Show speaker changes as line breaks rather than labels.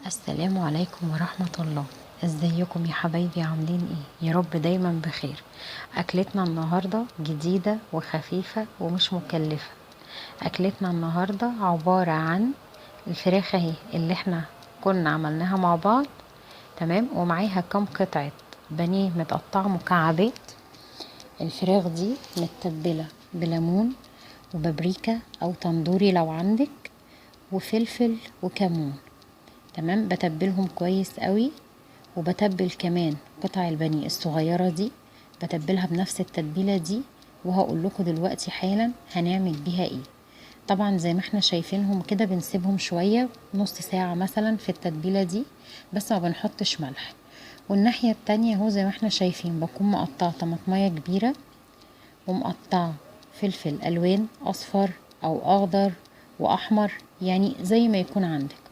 السلام عليكم ورحمة الله. ازيكم يا حبايبي؟ عاملين ايه؟ يا رب دايما بخير. اكلتنا النهاردة جديدة وخفيفة ومش مكلفة. اكلتنا النهاردة عبارة عن الفراخ اهي اللي احنا كنا عملناها مع بعض، تمام، ومعاها كام قطعة بانيه متقطعة مكعبات. الفراخ دي متبلة بليمون وبابريكا او تندوري لو عندك، وفلفل وكمون. تمام، بتبلهم كويس قوي، وبتبل كمان قطع البانيه الصغيرة دي، بتبلها بنفس التتبيلة دي. وهقول لكم دلوقتي حالا هنعمل بيها ايه. طبعا زي ما احنا شايفينهم كده بنسيبهم شوية، نص ساعة مثلا في التتبيلة دي، بس ما بنحطش ملح. والناحية التانية اهو زي ما احنا شايفين بكون مقطعة طماطمية كبيرة، ومقطعة فلفل الوان اصفر او اخضر واحمر، يعني زي ما يكون عندك.